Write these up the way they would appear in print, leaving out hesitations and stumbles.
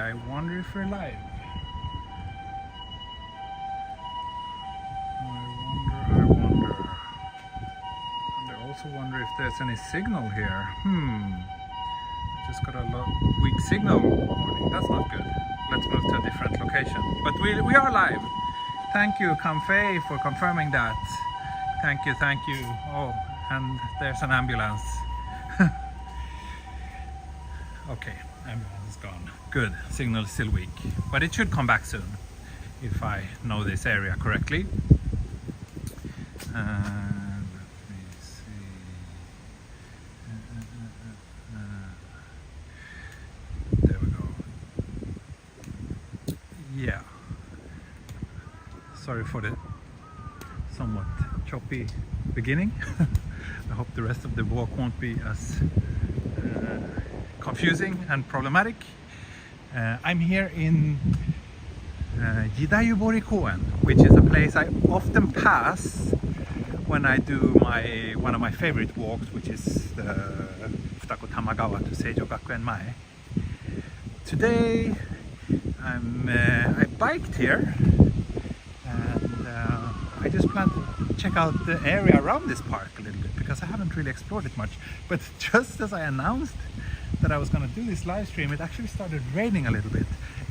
I wonder if we're live. I wonder. And I also wonder if there's any signal here. Just got a weak signal warning. That's not good. Let's move to a different location. But we are live. Thank you, Camfe, for confirming that. Thank you, thank you. Oh, and there's an ambulance. Okay, ambulance is gone. Good, signal is still weak. But it should come back soon, if I know this area correctly. Let me see. There we go. Yeah. Sorry for the somewhat choppy beginning. I hope the rest of the walk won't be as confusing and problematic. I'm here in Jidayubori-koen, which is a place I often pass when I do one of my favorite walks, which is the Futako Tamagawa to Seijo Gakuen Mae. Today I biked here, and I just plan to check out the area around this park a little bit because I haven't really explored it much. But just as I announced that I was going to do this live stream, it actually started raining a little bit,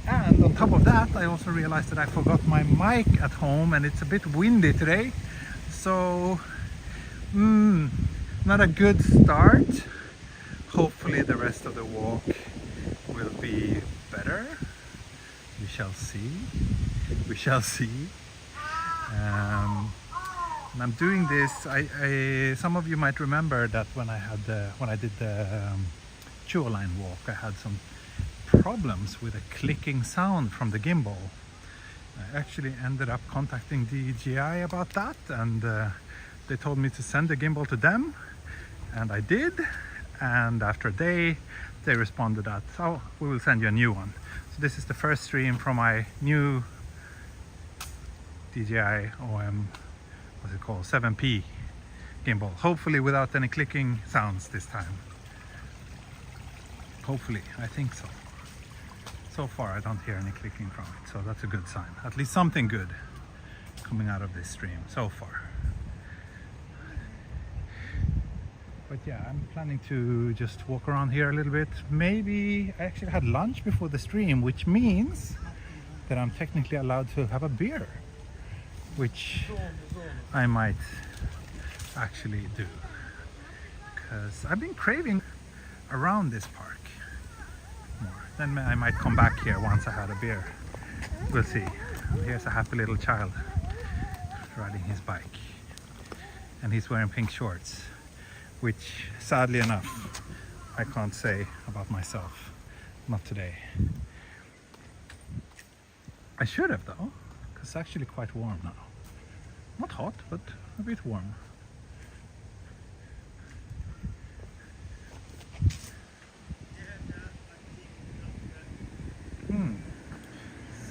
and on top of that I also realized that I forgot my mic at home and it's a bit windy today, so not a good start. Hopefully the rest of the walk will be better. We shall see. We shall see. And I'm doing this. Some of you might remember that when I did the Chuo line walk, I had some problems with a clicking sound from the gimbal. I actually ended up contacting DJI about that, and they told me to send the gimbal to them, and I did. And after a day, they responded that, oh, we will send you a new one. So this is the first stream from my new DJI OM, what's it called, 7P gimbal. Hopefully without any clicking sounds this time. Hopefully, I think so. So far I don't hear any clicking from it, so that's a good sign. At least something good coming out of this stream so far. But yeah, I'm planning to just walk around here a little bit. Maybe I actually had lunch before the stream, which means that I'm technically allowed to have a beer, which I might actually do, because I've been craving around this park more. Then I might come back here once I had a beer. We'll see. Here's a happy little child riding his bike, and he's wearing pink shorts, which sadly enough I can't say about myself. Not today. I should have though, because it's actually quite warm now. Not hot, but a bit warm.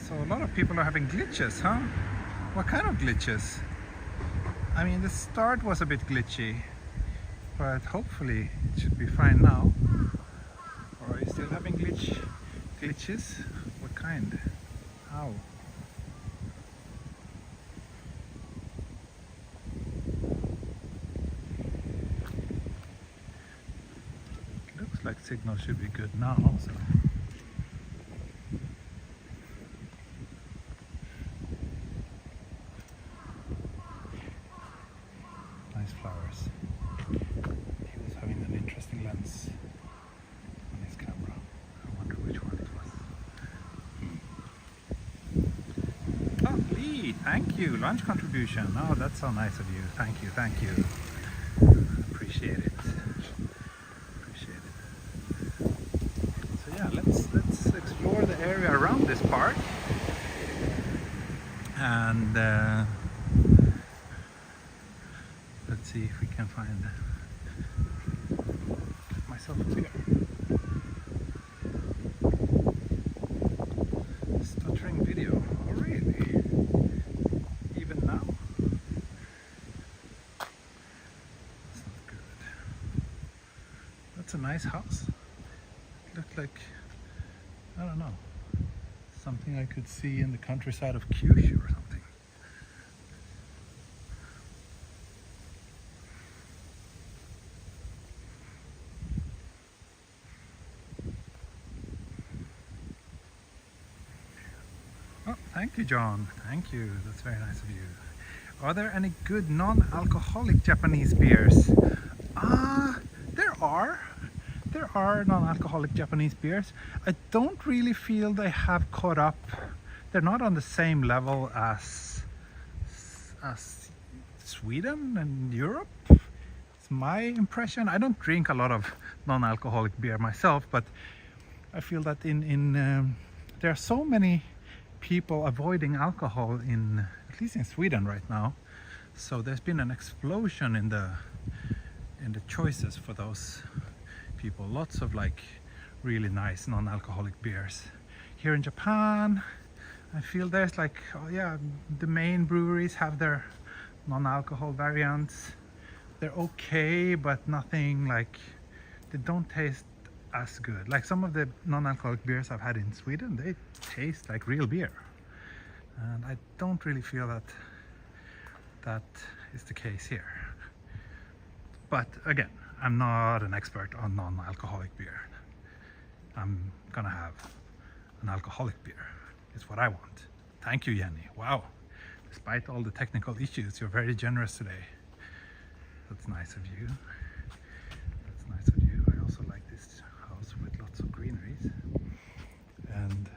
So a lot of people are having glitches, huh? What kind of glitches? I mean, the start was a bit glitchy, but hopefully it should be fine now. Or are you still having glitches? What kind? How? Looks like signal should be good now also. Nice flowers. He was having an interesting lens on his camera. I wonder which one it was. Oh, Lee, thank you. Lunch contribution. Oh, that's so nice of you. Thank you, thank you. Appreciate it. Appreciate it. So yeah, let's explore the area around this park, and let's see if we can find myself a beer. Stuttering video. Oh really? Even now? That's not good. That's a nice house. It looked like, I don't know, something I could see in the countryside of Kyushu or something. Oh, thank you, John. Thank you. That's very nice of you. Are there any good non-alcoholic Japanese beers? There are. There are non-alcoholic Japanese beers. I don't really feel they have caught up. They're not on the same level as Sweden and Europe. It's my impression. I don't drink a lot of non-alcoholic beer myself, but I feel that there are so many people avoiding alcohol at least in Sweden right now. So there's been an explosion in the choices for those people. Lots of like really nice non-alcoholic beers. Here in Japan, I feel there's like, oh yeah, the main breweries have their non-alcohol variants. They're okay, but nothing like, they don't taste as good. Like some of the non-alcoholic beers I've had in Sweden, they taste like real beer. And I don't really feel that is the case here. But again, I'm not an expert on non-alcoholic beer. I'm gonna have an alcoholic beer. It's what I want. Thank you, Jenny. Wow. Despite all the technical issues, you're very generous today. That's nice of you. That's nice of you. I also like this house with lots of greeneries. And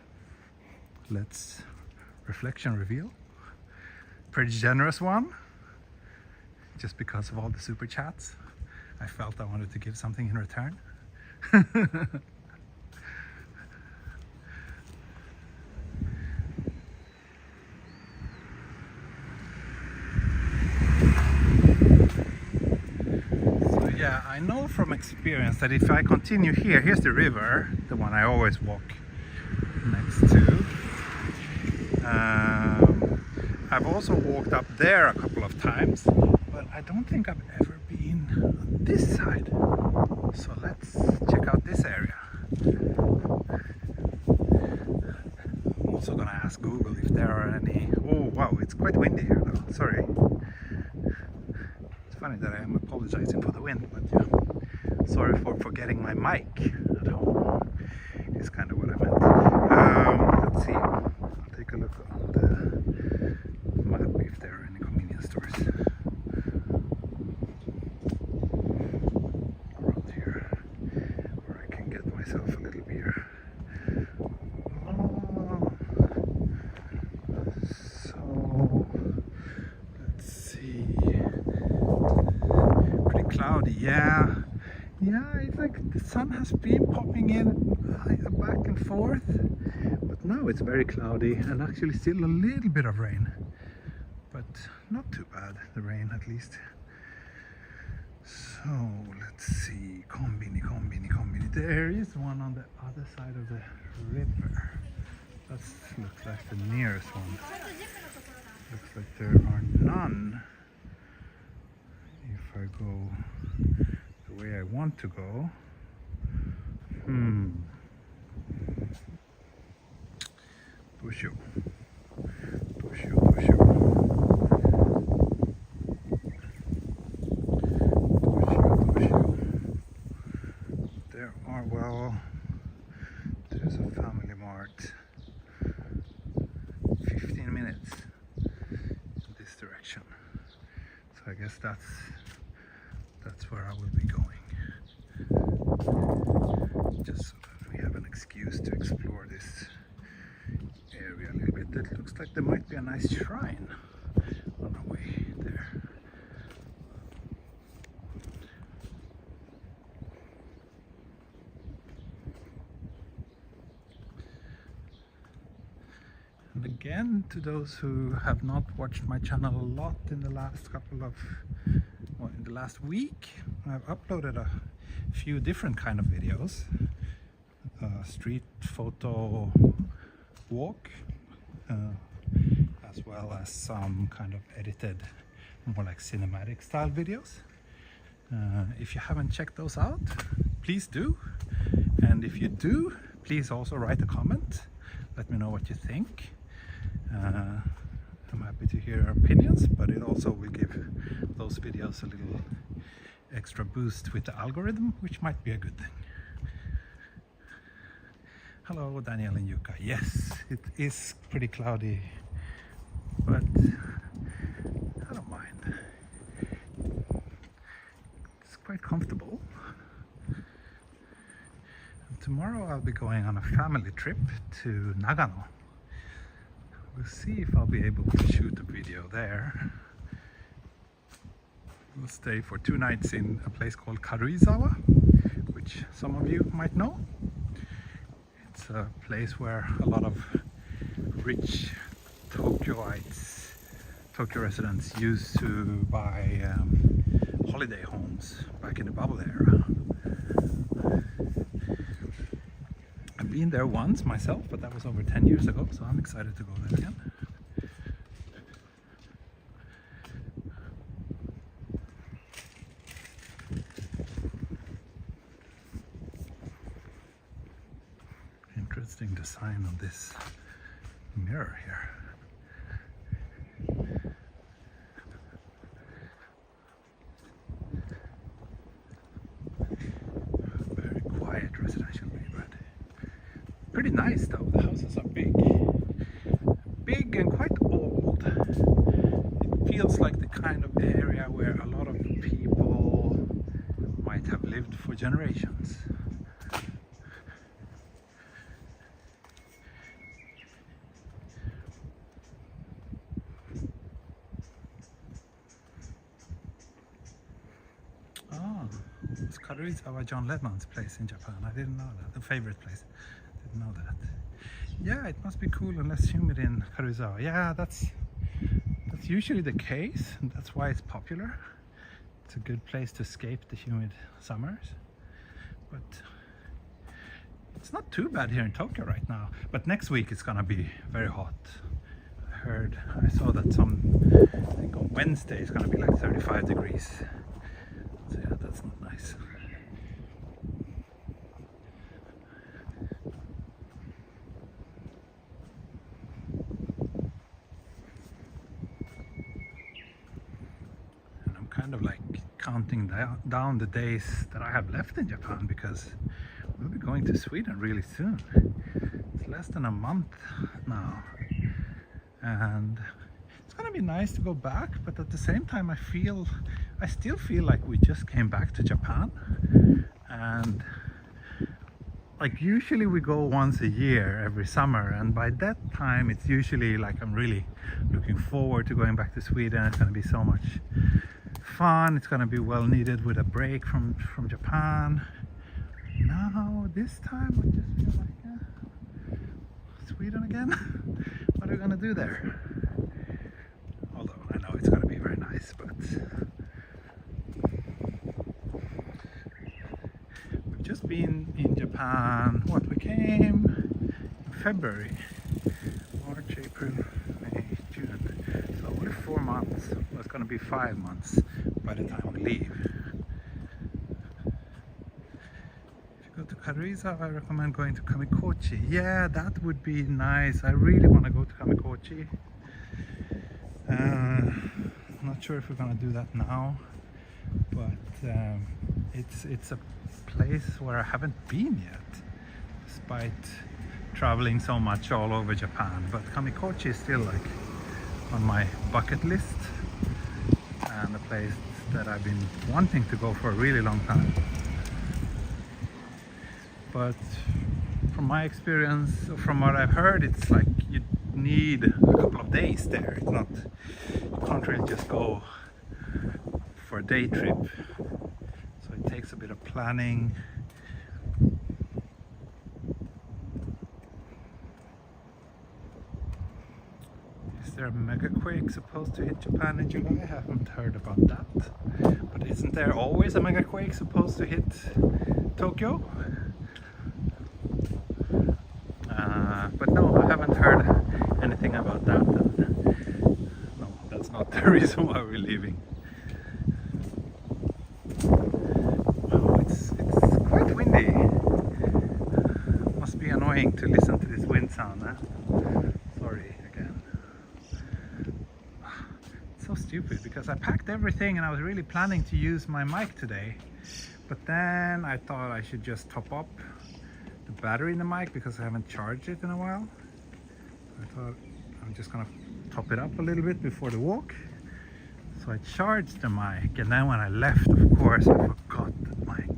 let's reflection reveal. Pretty generous one. Just because of all the super chats, I felt I wanted to give something in return. So yeah, I know from experience that if I continue here, here's the river, the one I always walk next to. I've also walked up there a couple of times, but I don't think I've ever been on this side. So let's check out this area. I'm also gonna ask Google if there are any... Oh wow, it's quite windy here though, sorry. It's funny that I am apologizing for the wind, but yeah. Sorry for forgetting my mic at home, is kind of what I meant. Let's see, I'll take a look on the map if there are any convenience stores around here where I can get myself a little beer. So let's see, pretty cloudy. Yeah, it's like the sun has been popping in back and forth, but now it's very cloudy and actually still a little bit of rain, but not too bad, the rain at least. So let's see, kombini. There is one on the other side of the river. That looks like the nearest one. Looks like there are none. If I go the way I want to go. Dosho. There are, well, there's a Family Mart 15 minutes in this direction. So I guess that's where I will be going. Just so that we have an excuse to explore this area a little bit. It looks like there might be a nice shrine on our way there. And again, to those who have not watched my channel a lot in the last in the last week, I've uploaded a few different kind of videos. Street photo walk, as well as some kind of edited, more like cinematic style videos. If you haven't checked those out, please do. And if you do, please also write a comment. Let me know what you think. I'm happy to hear your opinions, but it also will give those videos a little extra boost with the algorithm, which might be a good thing. Hello, Daniel and Yuka. Yes, it is pretty cloudy, but I don't mind. It's quite comfortable. And tomorrow I'll be going on a family trip to Nagano. We'll see if I'll be able to shoot a video there. We'll stay for 2 nights in a place called Karuizawa, which some of you might know. It's a place where a lot of rich Tokyo residents used to buy holiday homes back in the bubble era. I've been there once myself, but that was over 10 years ago, so I'm excited to go there again. Interesting design on this mirror here. Very quiet residential neighborhood. Pretty nice though. The houses are big and quite old. It feels like the kind of area where a lot of people might have lived for generations. It's Karuizawa, John Lennon's place in Japan. I didn't know that. The favorite place. Didn't know that. Yeah, it must be cool and less humid in Karuizawa. Yeah, that's usually the case, and that's why it's popular. It's a good place to escape the humid summers. But it's not too bad here in Tokyo right now. But next week it's gonna be very hot. I saw that I think on Wednesday it's gonna be like 35 degrees. So yeah, that's not nice. And I'm kind of like counting down the days that I have left in Japan, because we'll be going to Sweden really soon. It's less than a month now. And it's gonna be nice to go back, but at the same time I still feel like we just came back to Japan. And like usually we go once a year every summer, and by that time it's usually like I'm really looking forward to going back to Sweden. It's gonna be so much fun. It's gonna be well needed with a break from Japan. Now this time I just feel like Sweden again. What are we gonna do there? Although I know it's gonna be very nice, but we've just been in Japan. We came in February, March, April, May, June. So only 4 months. Well, it's gonna be 5 months by the time we leave. Go to Karuizawa, I recommend going to Kamikochi. Yeah, that would be nice. I really want to go to Kamikochi. Not sure if we're gonna do that now, but it's a place where I haven't been yet, despite traveling so much all over Japan. But Kamikochi is still like on my bucket list, and a place that I've been wanting to go for a really long time. But from my experience, from what I've heard, it's like you need a couple of days there. It's not, you can't really just go for a day trip. So it takes a bit of planning. Is there a megaquake supposed to hit Japan in July? I haven't heard about that. But isn't there always a megaquake supposed to hit Tokyo? But no, I haven't heard anything about that. No, that's not the reason why we're leaving. Wow, it's quite windy. Must be annoying to listen to this wind sound, huh? because I packed everything and I was really planning to use my mic today, but then I thought I should just top up the battery in the mic because I haven't charged it in a while. I thought I'm just gonna top it up a little bit before the walk. So I charged the mic, and then when I left, of course, I forgot the mic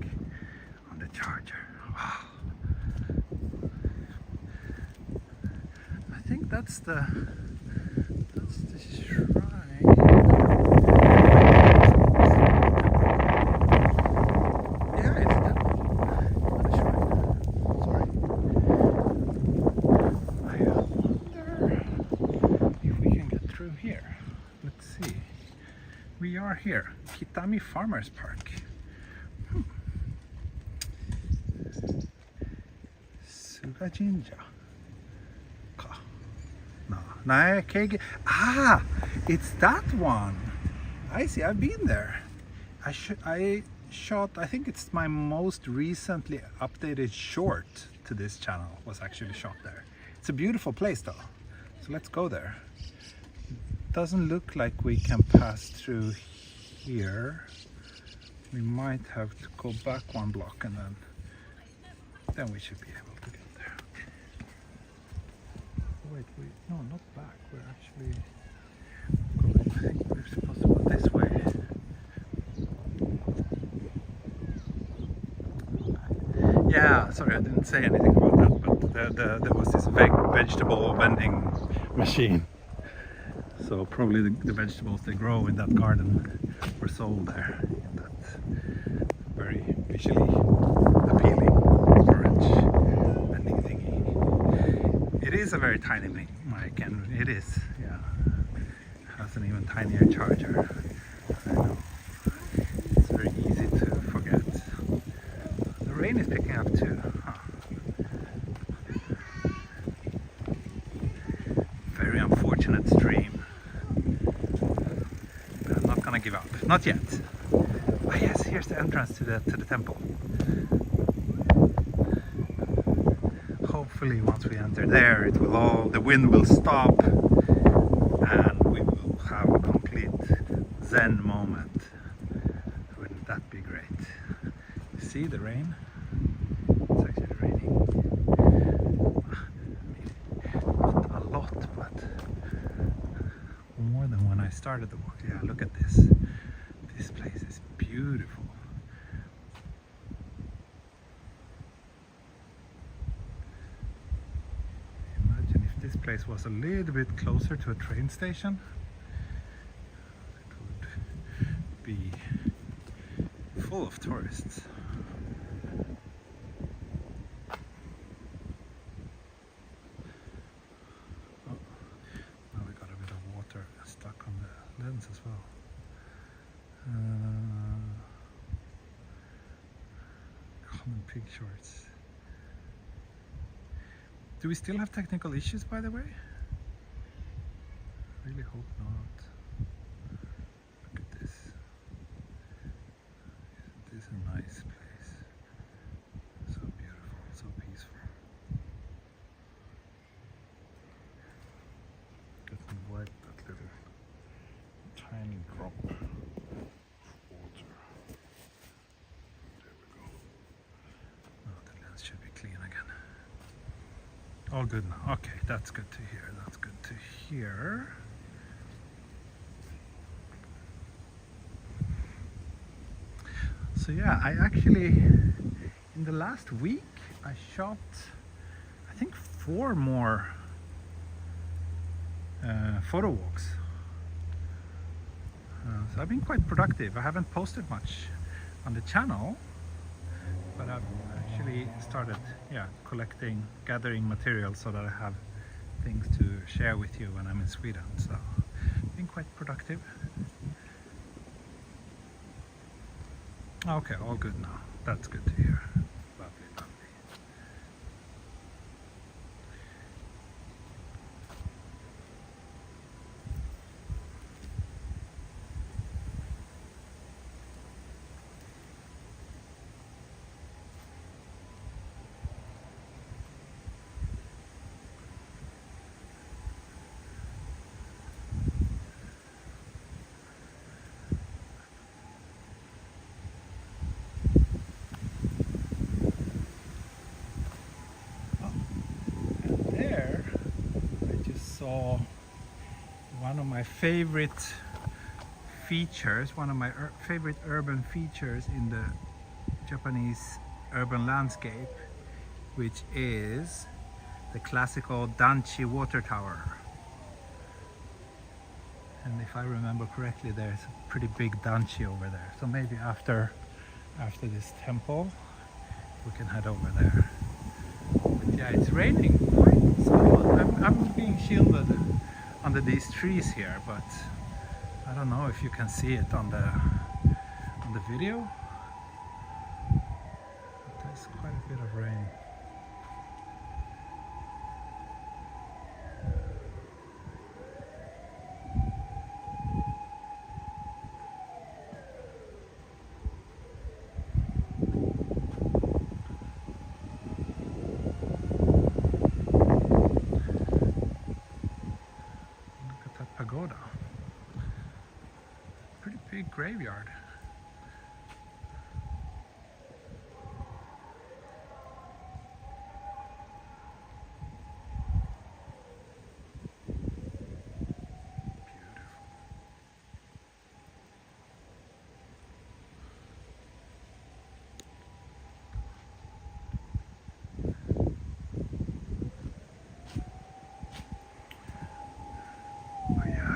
on the charger. Wow. I think that's the shrine. Yeah, it's not a shrine. Sorry. I wonder if we can get through here. Let's see. We are here, Kitami Farmers Park. Suga Jinja. No, it's that one. I see. I've been there. I shot. I think it's my most recently updated short to this channel was actually shot there. It's a beautiful place though. So let's go there. Doesn't look like we can pass through here. We might have to go back one block and then we should be able to get there. Wait, no, not back. We're actually going. I think we're supposed to go this way. Yeah, sorry, I didn't say anything about that, but there was this vegetable vending machine. So probably the vegetables they grow in that garden were sold there in that very visually appealing orange vending thingy. It is a very tiny mic, and it is, yeah, has an even tinier charger. I know. It's very easy to forget. The rain is picking up too. Very unfortunate stream. Give up. Not yet. Oh yes, here's the entrance to the temple. Hopefully once we enter there the wind will stop and we will have a complete Zen moment. Wouldn't that be great? You see the rain? It's actually raining. Not a lot, but more than when I started the walk. Yeah, look at this. This place is beautiful. Imagine if this place was a little bit closer to a train station. It would be full of tourists. Lens as well. Common pig shorts. Do we still have technical issues, by the way? I really hope not. Look at this. Isn't this a nice place? So beautiful, so peaceful. Let me wipe that little tiny drop of water. There we go. Oh, the lens should be clean again. All good now. Okay, that's good to hear. That's good to hear. So yeah, I actually, in the last week, I shot, I think 4 more photo walks. So I've been quite productive. I haven't posted much on the channel, but I've actually started, gathering material so that I have things to share with you when I'm in Sweden. So I've been quite productive. Okay, all good now. That's good to hear. Lovely, lovely. saw one of my favorite features, one of my favorite urban features in the Japanese urban landscape, which is the classical Danchi water tower. And if I remember correctly, there's a pretty big Danchi over there. So maybe after this temple, we can head over there. But yeah, it's raining quite somewhat. I'm being shielded under these trees here, but I don't know if you can see it on the video. But there's quite a bit of rain. Pagoda. Pretty big graveyard.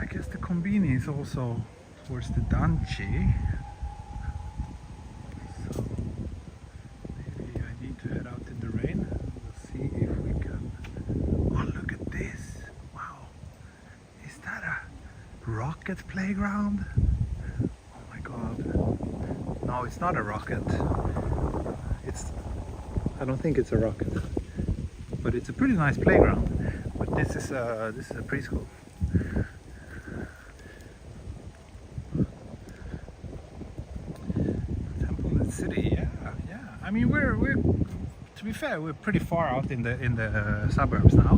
I guess the Konbini is also towards the Danchi, so maybe I need to head out in the rain. We'll see if we can. Oh, look at this! Wow, is that a rocket playground? Oh my god! No, it's not a rocket. I don't think it's a rocket, but it's a pretty nice playground. But this is a preschool. City, yeah. I mean, we're to be fair, we're pretty far out in the suburbs now.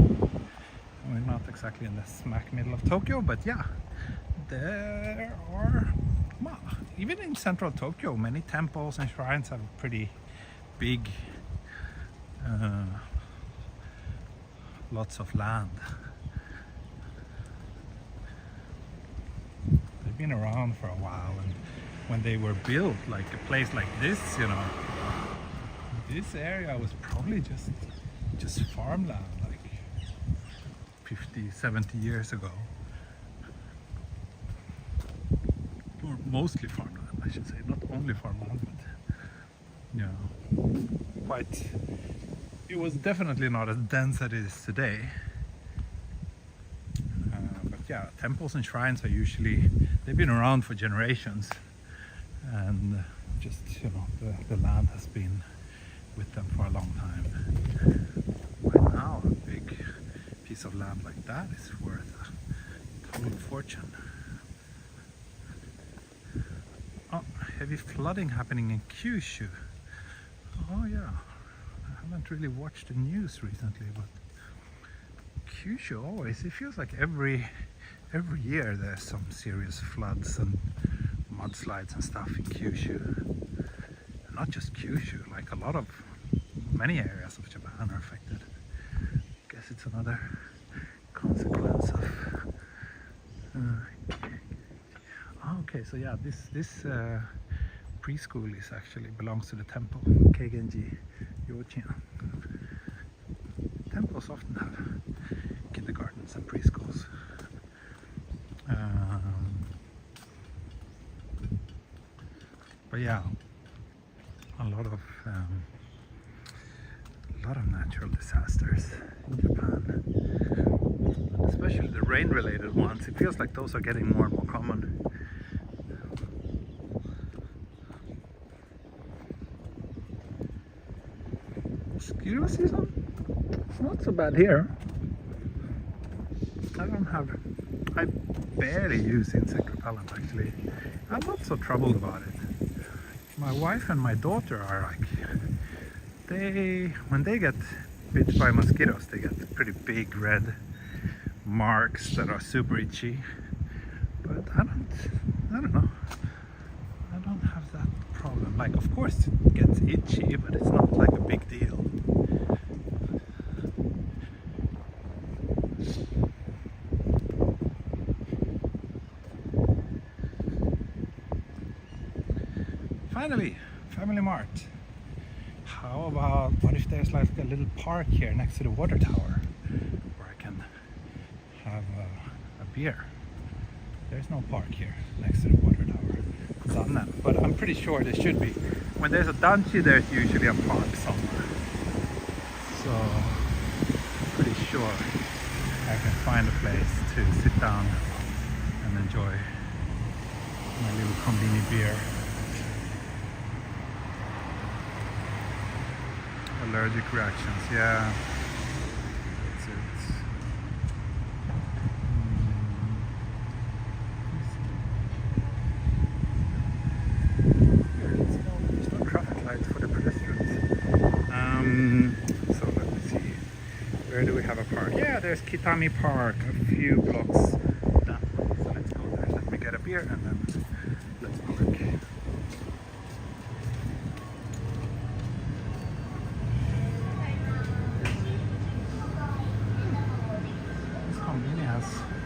We're not exactly in the smack middle of Tokyo, but yeah, there are, well, even in central Tokyo, many temples and shrines have pretty big, lots of land. They've been around for a while, and when they were built, like a place like this, you know, this area was probably just farmland, like 50, 70 years ago. Or mostly farmland, I should say, not only farmland, but, you know, it was definitely not as dense as it is today. But yeah, temples and shrines are usually, they've been around for generations. And just, you know, the land has been with them for a long time. Right now, a big piece of land like that is worth a total fortune. Oh, heavy flooding happening in Kyushu. Oh yeah, I haven't really watched the news recently, but Kyushu always, it feels like every year there's some serious floods and mudslides and stuff in Kyushu. And not just Kyushu, like many areas of Japan are affected. I guess it's another consequence of okay, so yeah, this preschool actually belongs to the temple, Keigenji Yochian. Temples often have kindergartens and preschools. But yeah, a lot of natural disasters in Japan, especially the rain-related ones. It feels like those are getting more and more common. Mosquito season? It's not so bad here. I barely use insect repellent actually. I'm not so troubled about it. My wife and my daughter are like, when they get bit by mosquitoes, they get pretty big red marks that are super itchy. But I don't know. I don't have that problem. Like, of course it gets itchy, but it's not like a big deal. finally, Family Mart. How about, what if there's like a little park here next to the water tower where I can have a beer? There's no park here next to the water tower. But I'm pretty sure there should be. When there's a danchi, there's usually a park somewhere. So, pretty sure I can find a place to sit down and enjoy my little konbini beer. Allergic reactions, yeah. That's it. There's no traffic lights for the pedestrians. So let me see. Where do we have a park? Yeah, there's Kitami Park, a few blocks down. So let's go there. Let me get a beer and then let's park.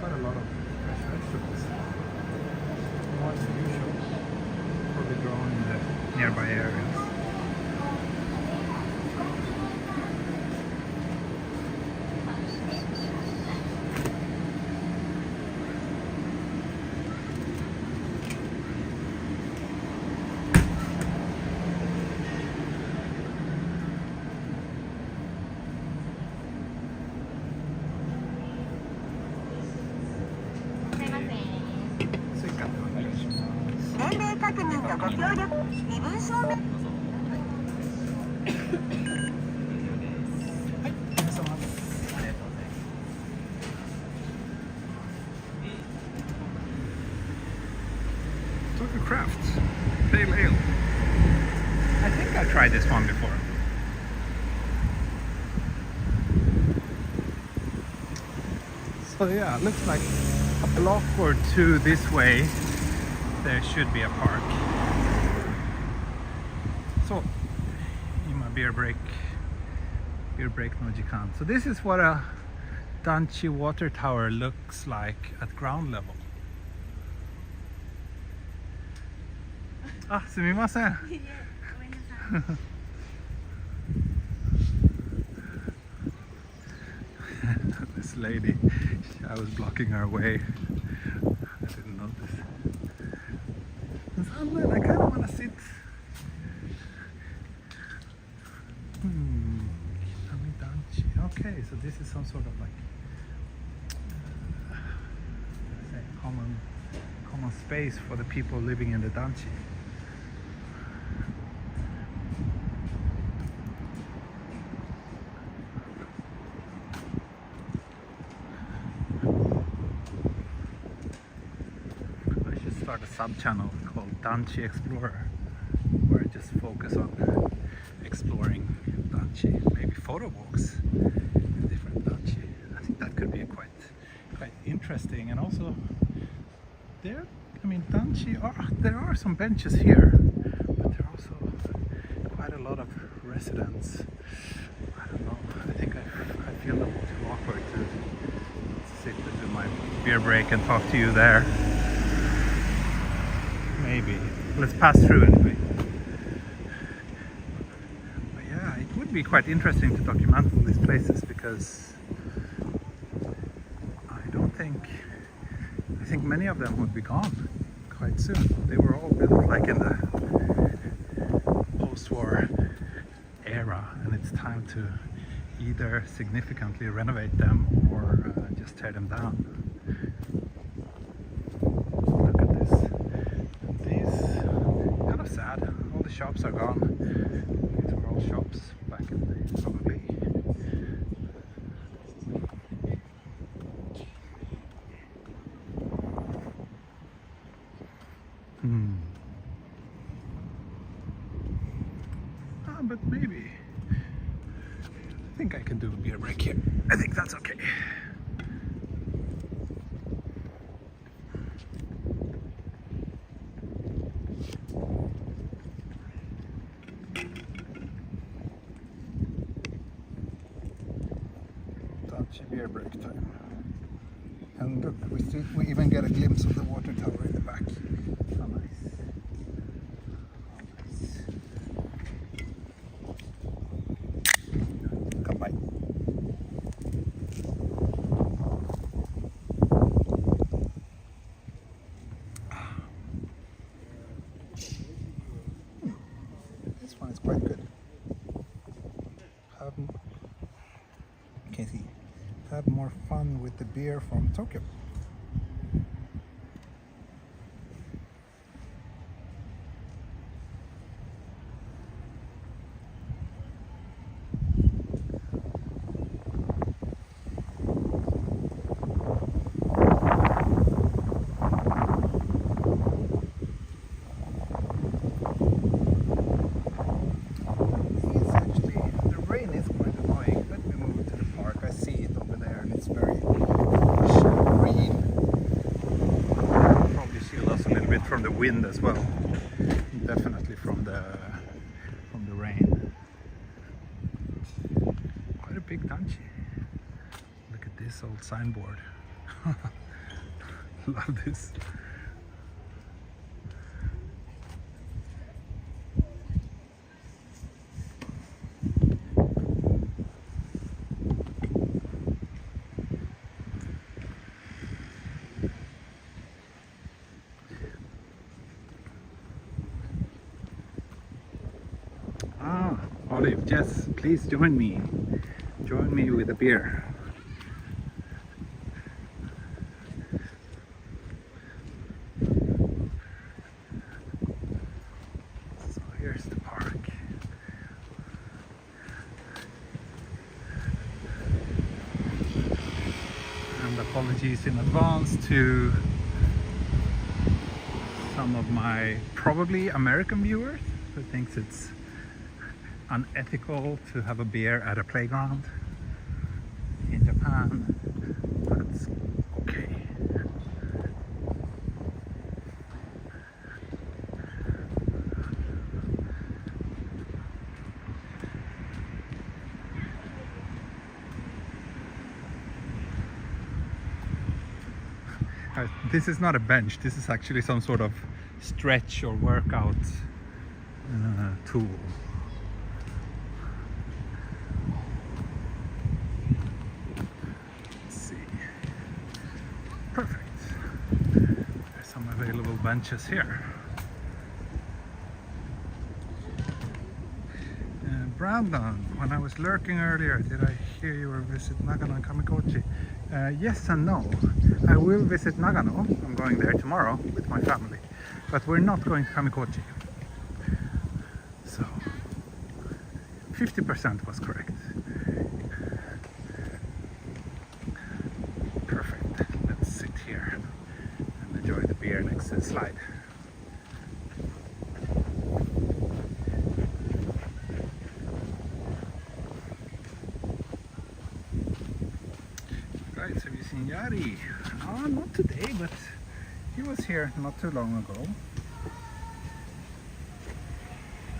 Quite a lot of fresh vegetables, more than usual, probably grown in the nearby areas. Crafts, pale ale. I think I tried this one before. So yeah, it looks like a block or two this way there should be a park. So in my beer break no jikan. So this is what a danchi water tower looks like at ground level. Ah, sumimasen. This lady, I was blocking her way. I didn't notice. I kind of want to sit. Okay, so this is some sort of like common space for the people living in the danchi. Start a sub-channel called Danchi Explorer, where I just focus on exploring danchi, maybe photo walks in different danchi. I think that could be quite interesting. And also there, I mean, danchi there are some benches here, but there are also quite a lot of residents. I don't know, I think I feel a little too awkward to sit and do my beer break and talk to you there. Maybe. Let's pass through anyway. But yeah, it would be quite interesting to document all these places, because I think many of them would be gone quite soon. They were all built like in the post-war era, and it's time to either significantly renovate them or just tear them down. Sad. All the shops are gone. These were all shops back in the day, probably. But maybe I think I can do a beer break here. I think that's okay. Beer break time. And look, we even get a glimpse of the water tower in the back. How nice. How nice. can see, have more fun with the beer from Tokyo. From the wind as well, definitely from the rain. Quite a big tanchi. Look at this old signboard. Love this. Olive, Jess, please join me. Join me with a beer. So here's the park. And apologies in advance to some of my probably American viewers who thinks it's unethical to have a beer at a playground. In Japan, that's okay. This is not a bench, this is actually some sort of stretch or workout tool. Perfect. There's some available benches here. Brandon, when I was lurking earlier, did I hear you were visit Nagano and Kamikochi? Yes and no. I will visit Nagano. I'm going there tomorrow with my family, but we're not going to Kamikochi. So 50% was correct. Here and enjoy the beer next to the slide. Right, so have you seen Yari? Oh, not today, but he was here not too long ago.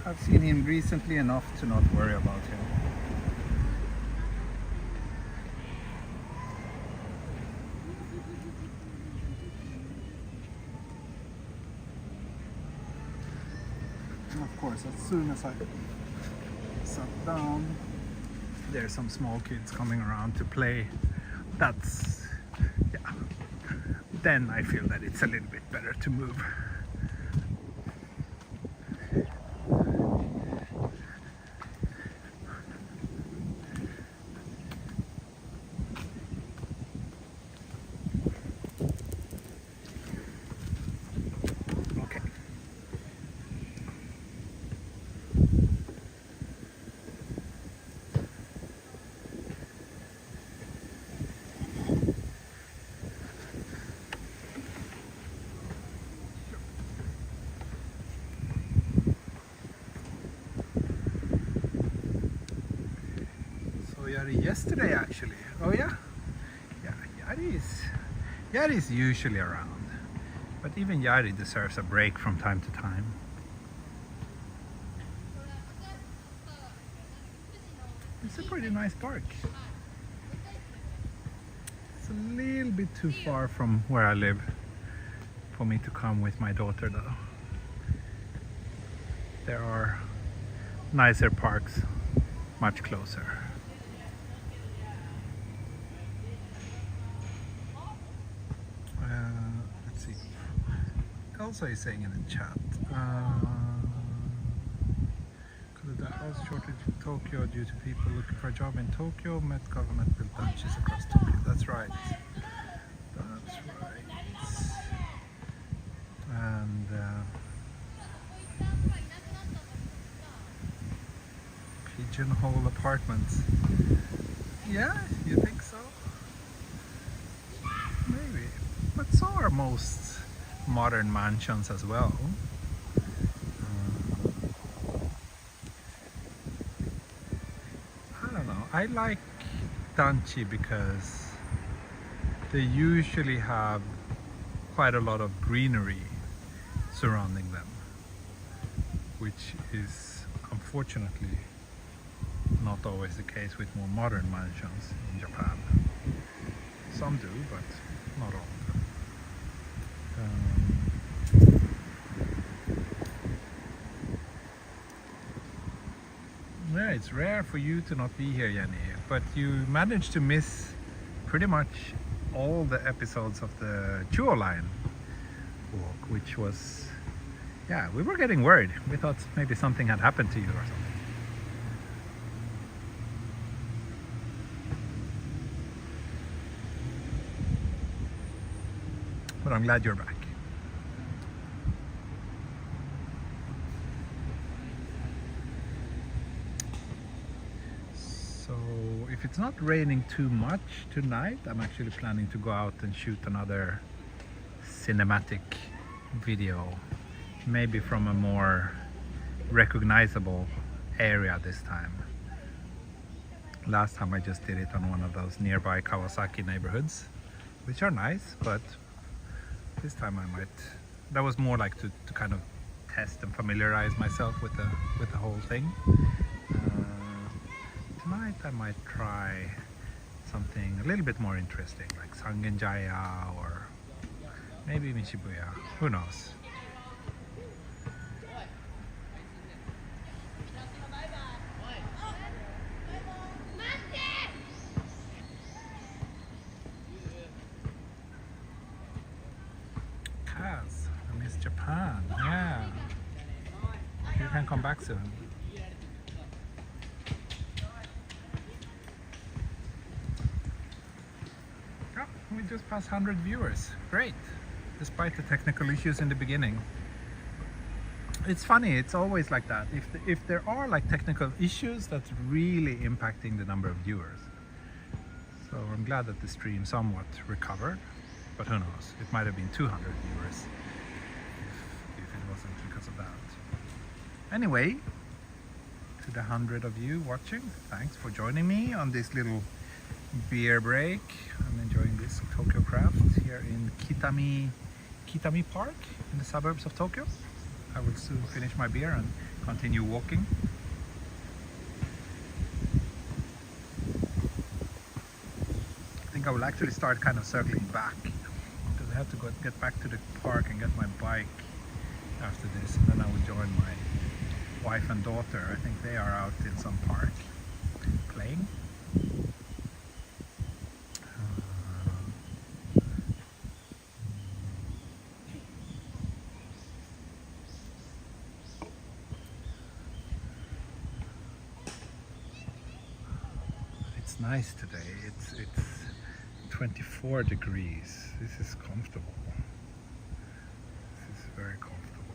I've seen him recently enough to not worry about him. Of course, as soon as I sat down, there's some small kids coming around to play. That's, yeah, then I feel that it's a little bit better to move. Yesterday actually. Oh yeah? Yeah, Yari's usually around. But even Yari deserves a break from time to time. It's a pretty nice park. It's a little bit too far from where I live for me to come with my daughter though. There are nicer parks much closer. Let's see. Elsa is saying in the chat, could have The house shortage in Tokyo due to people looking for a job in Tokyo. Met government built benches across Tokyo. That's right. That's right. And pigeonhole apartments. Yeah, you think so? Maybe. But so are most modern mansions as well. I don't know. I like danchi because they usually have quite a lot of greenery surrounding them, which is unfortunately not always the case with more modern mansions in Japan. Some do, but not all of them. Yeah, it's rare for you to not be here, Jenny, but you managed to miss pretty much all the episodes of the Chuo Line walk, which was, yeah, we were getting worried. We thought maybe something had happened to you or something. But I'm glad you're back. So if it's not raining too much tonight, I'm actually planning to go out and shoot another cinematic video, maybe from a more recognizable area this time. Last time I just did it on one of those nearby Kawasaki neighborhoods, which are nice, but this time I might, that was more like to kind of test and familiarize myself with the whole thing. Tonight I might try something a little bit more interesting, like Sangenjaya or maybe Mishibuya, who knows. Kaz, I miss Japan, yeah. You can come back soon. Oh, we just passed 100 viewers, great, despite the technical issues in the beginning. It's funny, it's always like that. If there are like technical issues, that's really impacting the number of viewers. So I'm glad that the stream somewhat recovered, but who knows, it might have been 200 viewers if it wasn't because of that. Anyway, to the 100 of you watching, thanks for joining me on this little beer break. I'm enjoying this Tokyo craft here in Kitami Park in the suburbs of Tokyo. I will soon finish my beer and continue walking. I think I will actually start kind of circling back because I have to get back to the park and get my bike after this, and then I will join my wife and daughter. I think they are out in some park playing. It's nice today. It's 24 degrees. This is comfortable. This is very comfortable.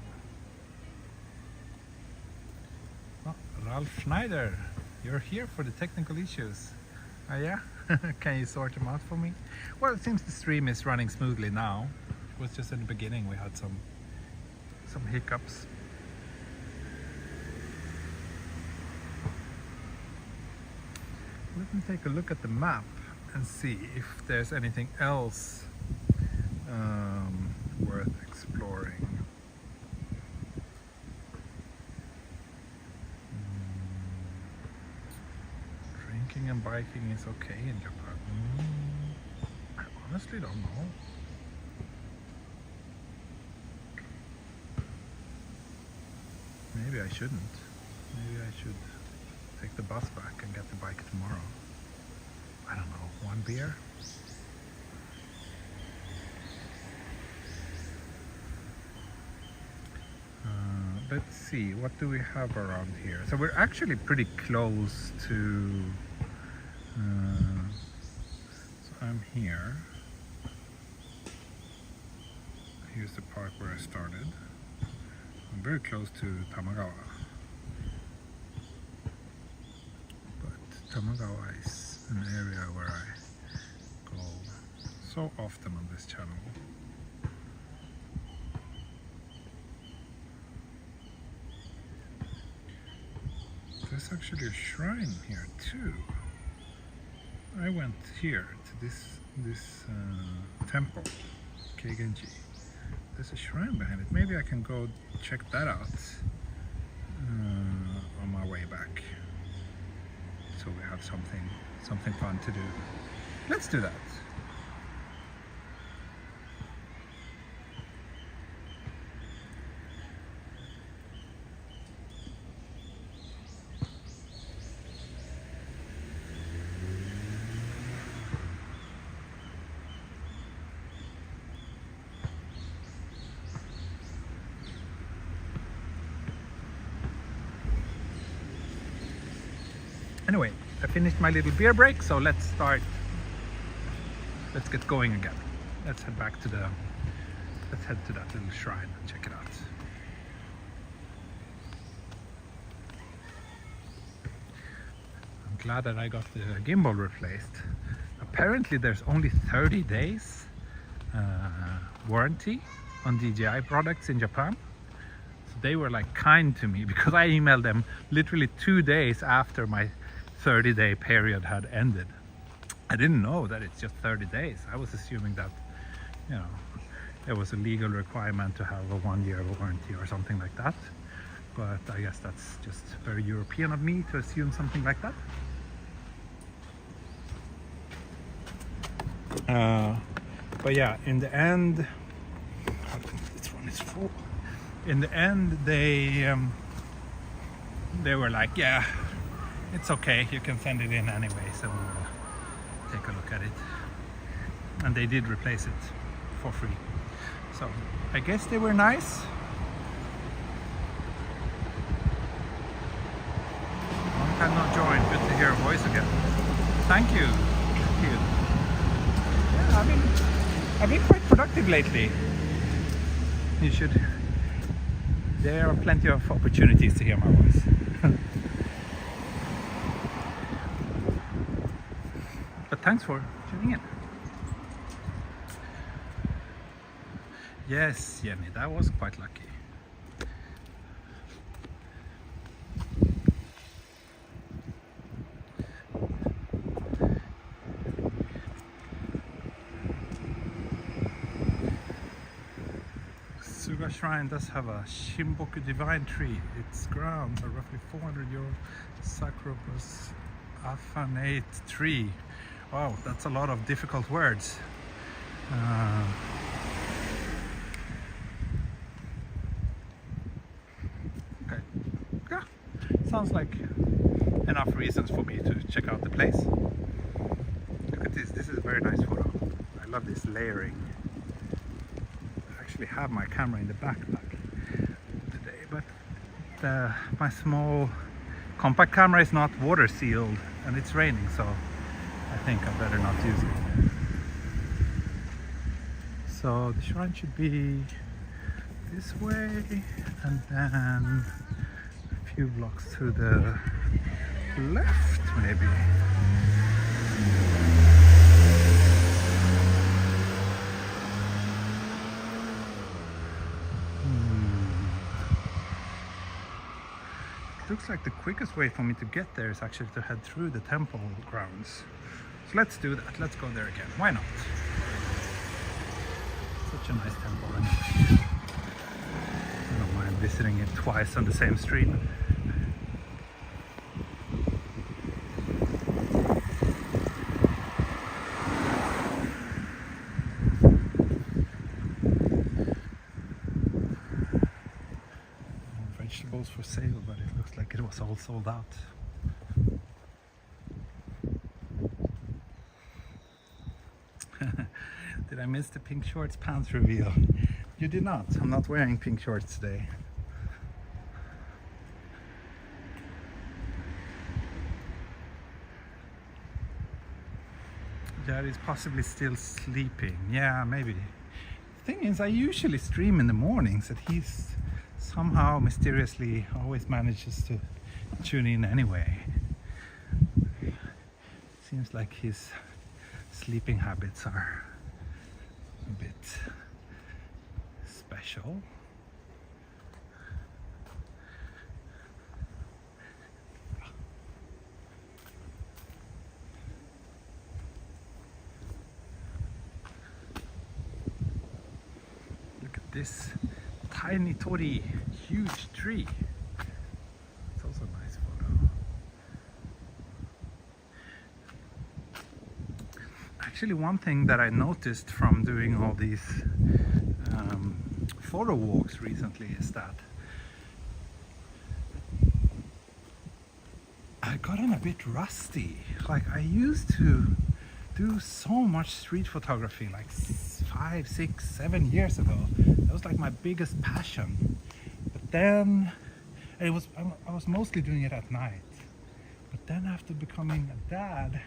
Oh, Ralph Schneider, you're here for the technical issues. Oh yeah? Can you sort them out for me? Well, it seems the stream is running smoothly now. It was just in the beginning we had some hiccups. Let me take a look at the map and see if there's anything else worth exploring. Drinking and biking is okay in Japan. I honestly don't know. Maybe I shouldn't. Maybe I should take the bus back and get the bike tomorrow. I don't know, one beer? let's see, what do we have around here? So we're actually pretty close to, so I'm here. Here's the park where I started. I'm very close to Tamagawa. But Tamagawa is an area where I go so often on this channel. There's actually a shrine here too. I went here to this temple, Keigenji. There's a shrine behind it. Maybe I can go check that out on my way back. So we have something fun to do. Let's do that. Anyway, I finished my little beer break, so let's get going again. Let's head back to let's head to that little shrine and check it out. I'm glad that I got the gimbal replaced. Apparently there's only 30 days warranty on DJI products in Japan. So they were like kind to me because I emailed them literally 2 days after my 30-day period had ended. I didn't know that it's just 30 days. I was assuming that, you know, there was a legal requirement to have a 1 year warranty or something like that. But I guess that's just very European of me to assume something like that. But yeah, in the end, this one is full. In the end, they were like, yeah, it's okay, you can send it in anyway, so we'll take a look at it. And they did replace it for free. So I guess they were nice. Long time not joined, good to hear a voice again. Thank you. Thank you. Yeah, I've been quite productive lately. You should. There are plenty of opportunities to hear my voice. But thanks for tuning in. Yes, Jenny, that was quite lucky. Suga Shrine does have a Shimboku divine tree. Its grounds are roughly 400-year-old Sacropus aphanate tree. Wow, that's a lot of difficult words. Okay, yeah, sounds like enough reasons for me to check out the place. Look at this, this is a very nice photo. I love this layering. I actually have my camera in the backpack today, but my small compact camera is not water sealed and it's raining, so I think I better not use it. So the shrine should be this way, and then a few blocks to the left maybe. It looks like the quickest way for me to get there is actually to head through the temple grounds. So let's do that. Let's go there again. Why not? Such a nice temple anyway. I don't mind visiting it twice on the same street. Vegetables for sale, but it looks like it was all sold out. Did I miss the pink shorts pants reveal? You did not. I'm not wearing pink shorts today. Yeah, he's possibly still sleeping. Yeah, maybe. The thing is, I usually stream in the mornings, and he's somehow mysteriously always manages to tune in anyway. Seems like his sleeping habits are a bit special. Look at this tiny tori, huge tree. It's also a nice photo. Actually, one thing that I noticed from doing all these photo walks recently is that I gotten a bit rusty. Like, I used to do so much street photography like 5, 6, 7 years ago. That was like my biggest passion. But then I was mostly doing it at night. But then after becoming a dad,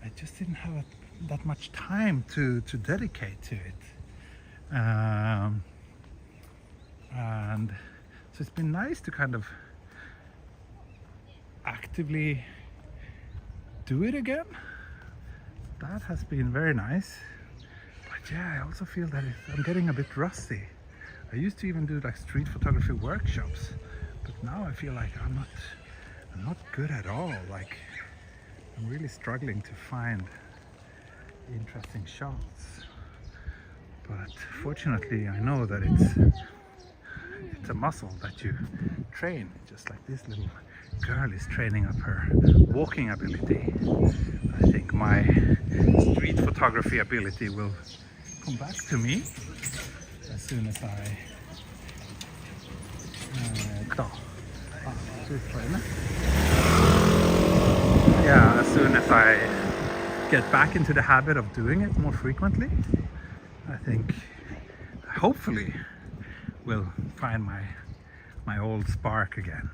I just didn't have that much time to dedicate to it. And so it's been nice to kind of actively do it again. That has been very nice. But yeah, I also feel that I'm getting a bit rusty. I used to even do like street photography workshops, but now I feel like I'm not good at all. Like, I'm really struggling to find interesting shots. But fortunately, I know that it's a muscle that you train, just like this little girl is training up her walking ability. I think my street photography ability will come back to me as soon as I as soon as I get back into the habit of doing it more frequently. I think hopefully will find my old spark again.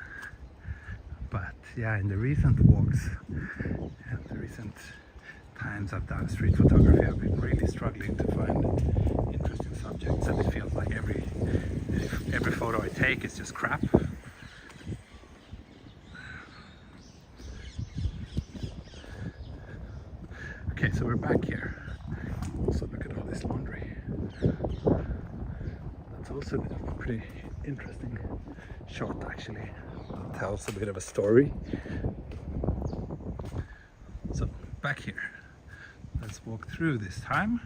But yeah, in the recent walks and the recent times I've done street photography, I've been really struggling to find interesting subjects, and it feels like every photo I take is just crap. Okay, so we're back here. Also, look at all this laundry. That's also a pretty interesting shot, actually. It tells a bit of a story. So, back here. Let's walk through this time.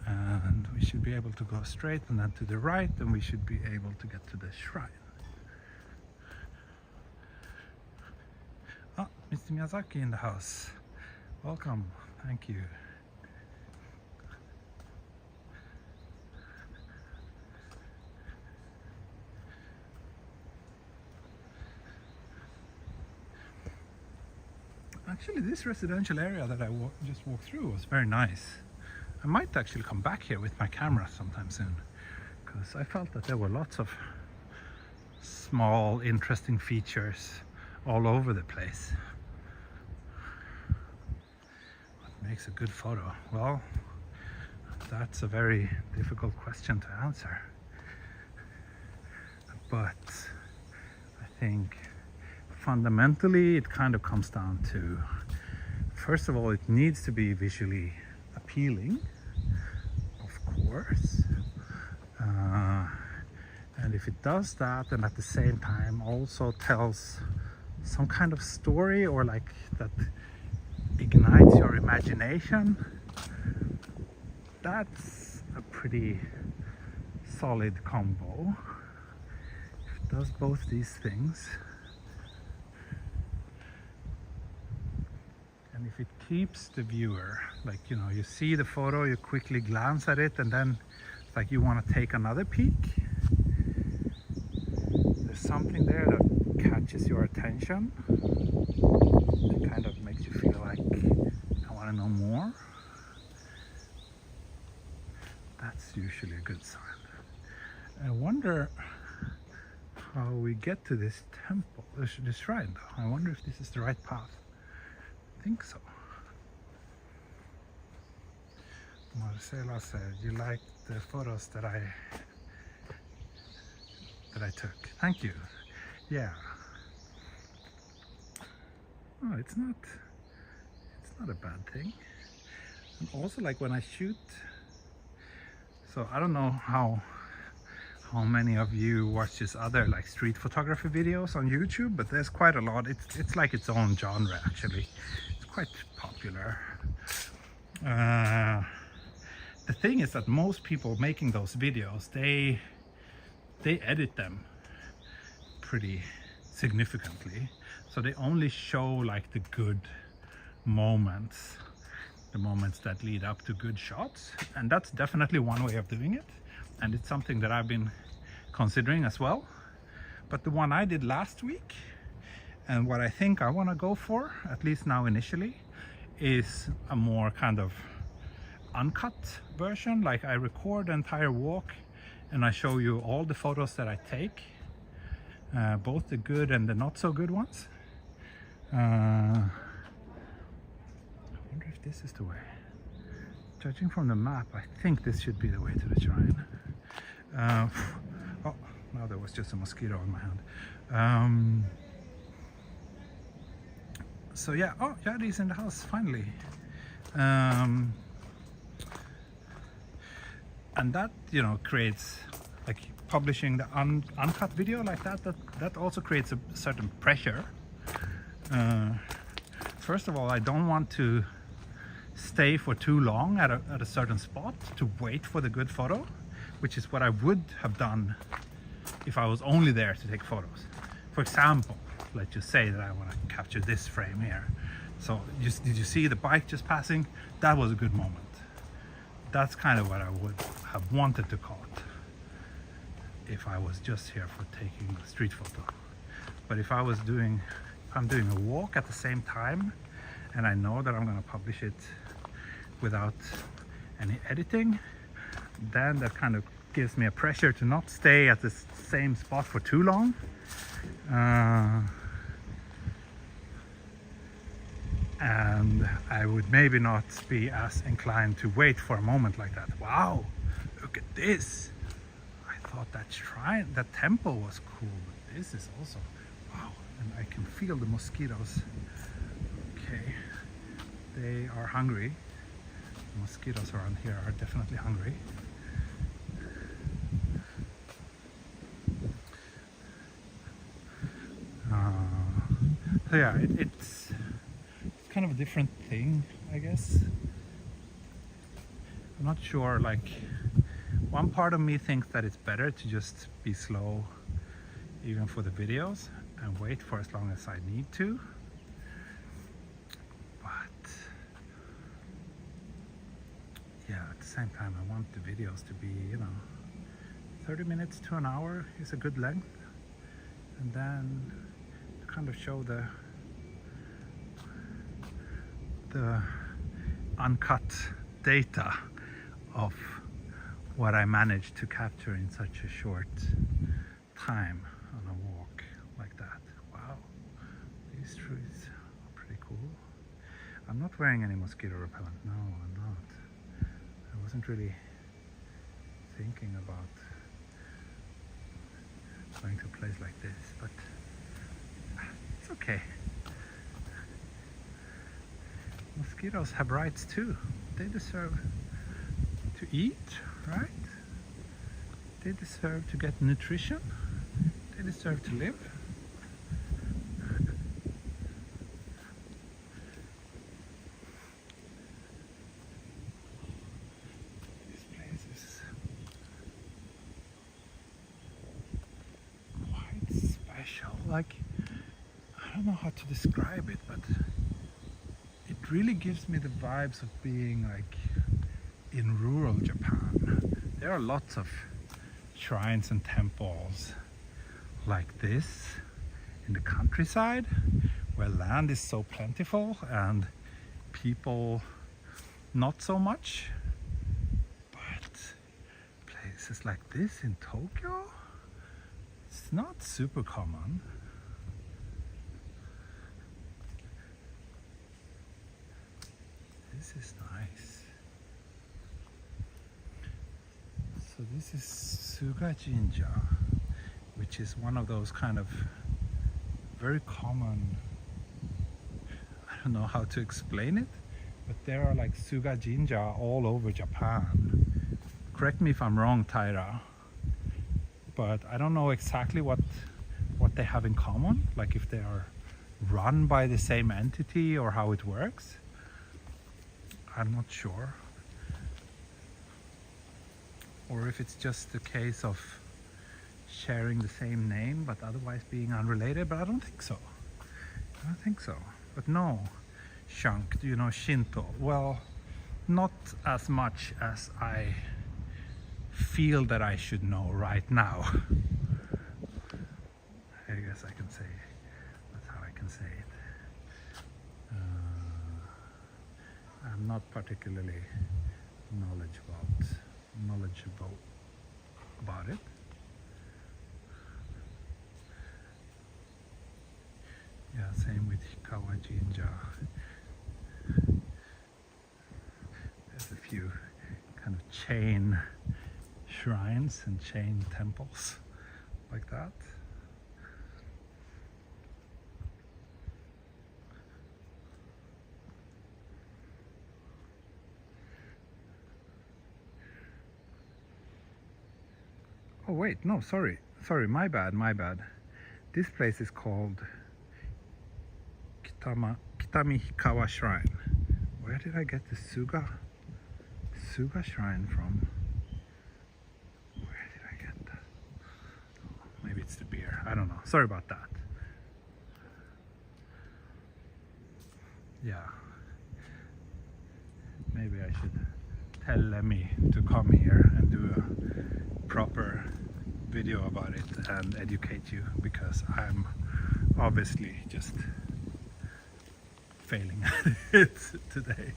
And we should be able to go straight and then to the right, and we should be able to get to the shrine. Ah, Mr. Miyazaki in the house. Welcome. Thank you. Actually, this residential area that I just walked through was very nice. I might actually come back here with my camera sometime soon, because I felt that there were lots of small, interesting features all over the place. What makes a good photo? Well, that's a very difficult question to answer. But I think fundamentally it kind of comes down to, first of all, it needs to be visually appealing, of course, and if it does that and at the same time also tells some kind of story, or like that ignites your imagination, that's a pretty solid combo. If it does both these things, and if it keeps the viewer, like, you know, you see the photo, you quickly glance at it, and then it's like you want to take another peek. There's something there that catches your attention. It kind of makes you feel like, I want to know more. That's usually a good sign. I wonder how we get to this temple, this shrine though. I wonder if this is the right path. I think so. Marcela said you like the photos that I took. Thank you. Yeah. Oh, it's not a bad thing. And also, like when I shoot, so I don't know how many of you watch this other like street photography videos on YouTube, but there's quite a lot. It's like its own genre actually. It's quite popular. The thing is that most people making those videos, they edit them pretty significantly, so they only show like the good moments, the moments that lead up to good shots, and that's definitely one way of doing it, and it's something that I've been considering as well. But the one I did last week, and what I think I want to go for, at least now initially, is a more kind of uncut version. Like I record the entire walk and I show you all the photos that I take, both the good and the not so good ones. I wonder if this is the way. Judging from the map, I think this should be the way to the shrine. Oh, now there was just a mosquito on my hand. So yeah, oh, Yadi's in the house finally. And that, you know, creates, like publishing the uncut video like that also creates a certain pressure. First of all, I don't want to stay for too long at a certain spot to wait for the good photo, which is what I would have done if I was only there to take photos. For example, let's just say that I want to capture this frame here. So did you see the bike just passing? That was a good moment. That's kind of what I would have wanted to caught if I was just here for taking a street photo. But if I'm doing a walk at the same time, and I know that I'm going to publish it without any editing, then that kind of gives me a pressure to not stay at the same spot for too long. And I would maybe not be as inclined to wait for a moment like that. Wow, look at this. I thought that shrine, that temple was cool, but this is also, wow. And I can feel the mosquitoes. Okay, they are hungry. The mosquitoes around here are definitely hungry. So yeah, it's kind of a different thing, I guess. I'm not sure, like one part of me thinks that it's better to just be slow even for the videos and wait for as long as I need to. But yeah, at the same time I want the videos to be, you know, 30 minutes to an hour is a good length, and then to kind of show the uncut data of what I managed to capture in such a short time on a walk like that. Wow, these trees are pretty cool. I'm not wearing any mosquito repellent. No, I'm not. I wasn't really thinking about going to a place like this, but it's okay. Mosquitoes have rights too. They deserve to eat, right? They deserve to get nutrition. They deserve to live. This place is quite special. Like, I don't know how to describe it, but it really gives me the vibes of being like in rural Japan. There are lots of shrines and temples like this in the countryside, where land is so plentiful and people not so much. But places like this in Tokyo, it's not super common. This is nice. So this is Suga Jinja, which is one of those kind of very common, I don't know how to explain it, but there are like Suga Jinja all over Japan. Correct me if I'm wrong, Taira, but I don't know exactly what they have in common, like if they are run by the same entity or how it works. I'm not sure. Or if it's just a case of sharing the same name but otherwise being unrelated, but I don't think so. I don't think so. But no, Shank, do you know Shinto? Well, not as much as I feel that I should know right now. I guess I can say, that's how I can say it. I'm not particularly knowledgeable about it. Yeah, same with Hikawa Jinja. There's a few kind of chain shrines and chain temples like that. Oh wait, no, sorry, my bad. This place is called Kitami Hikawa Shrine. Where did I get the Suga Shrine from? Where did I get that? Oh, maybe it's the beer, I don't know, sorry about that. Yeah, maybe I should tell Lemmy to come here and do a proper video about it and educate you, because I'm obviously just failing at it today.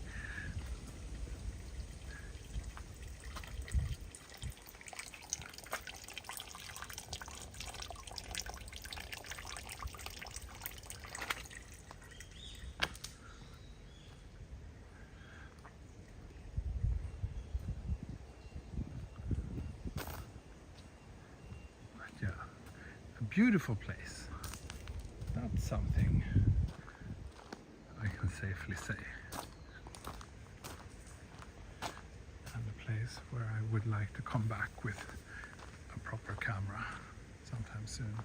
Beautiful place. That's something I can safely say. And a place where I would like to come back with a proper camera sometime soon.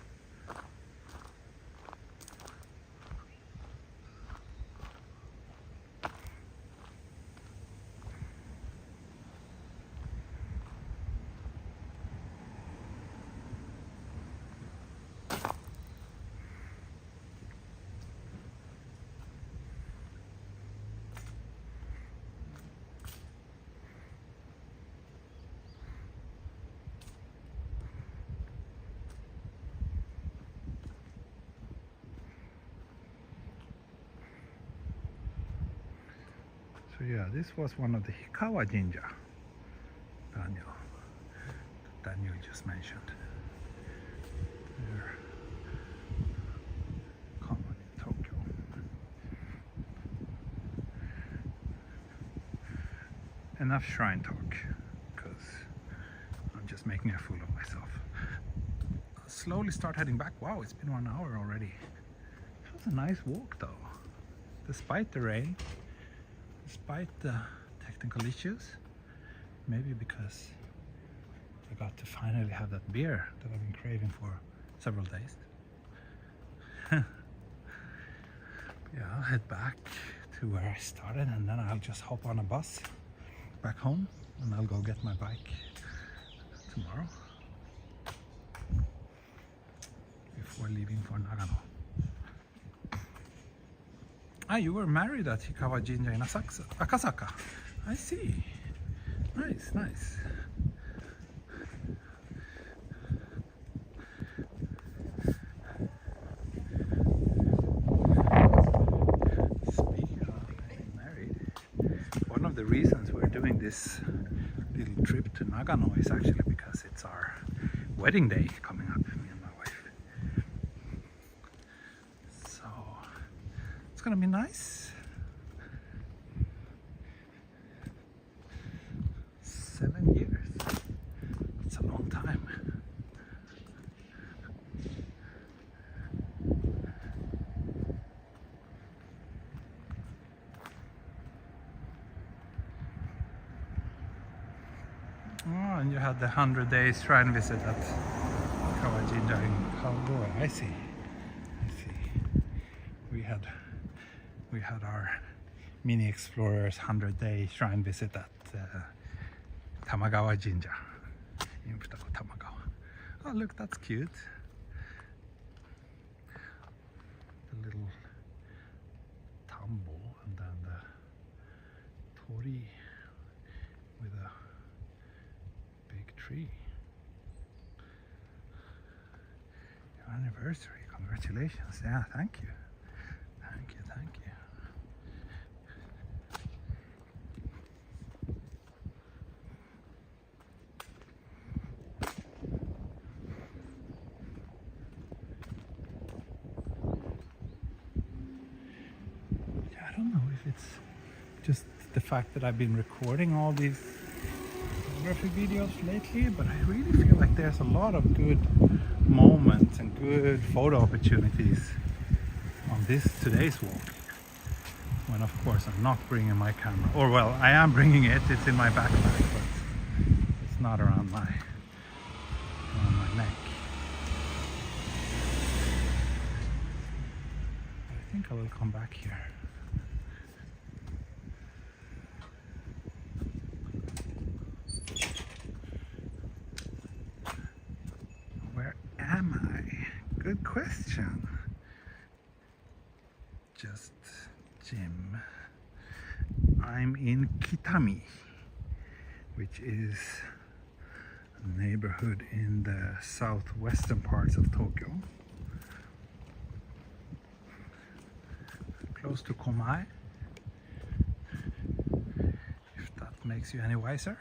So yeah, this was one of the Hikawa Jinja, Daniel just mentioned. They're common in Tokyo. Enough shrine talk, because I'm just making a fool of myself. I'll slowly start heading back. Wow, it's been 1 hour already. It was a nice walk though, despite the rain. Despite the technical issues, maybe because I got to finally have that beer that I've been craving for several days. Yeah, I'll head back to where I started, and then I'll just hop on a bus back home, and I'll go get my bike tomorrow before leaving for Nagano. Ah, you were married at Hikawa Jinja in Akasaka. I see. Nice, nice. Speaking of getting married, one of the reasons we're doing this little trip to Nagano is actually because it's our wedding day coming up, me and my wife. So it's gonna be nice. 7 years actually had the 100-day shrine visit at Kawajinja in Kalgoa. I see. We had our mini explorers 100-day shrine visit at Tamagawa Jinja in Futako Tamagawa. Oh look, that's cute. The little tambo and then the tori with a big tree. Your anniversary, congratulations. Yeah, thank you. Thank you. I don't know if it's just the fact that I've been recording all these photography videos lately, but I really feel like there's a lot of good moments and good photo opportunities on today's walk. When of course I'm not bringing my camera, or well, I am bringing it, it's in my backpack, but it's not around my neck. I think I will come back here. Where am I? Good question. Just Jim. I'm in Kitami, which is a neighborhood in the southwestern parts of Tokyo, close to Komai, if that makes you any wiser.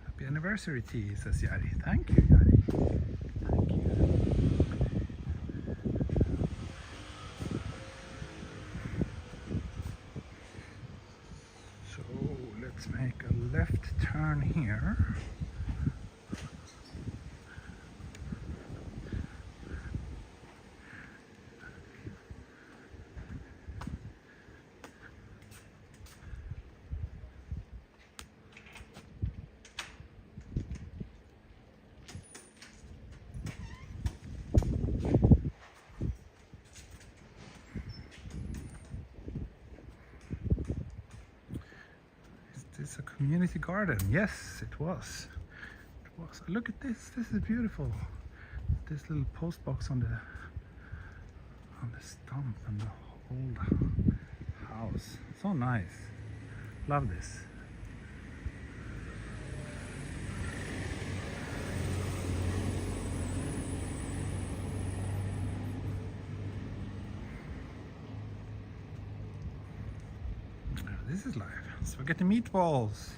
Happy anniversary to you, says Yari. Thank you, Yari. Thank you. So let's make a left turn here. Is a community garden? Yes, it was. Look at this. This is beautiful. This little post box on the stump and the old house. So nice. Love this. This is life. Spaghetti meatballs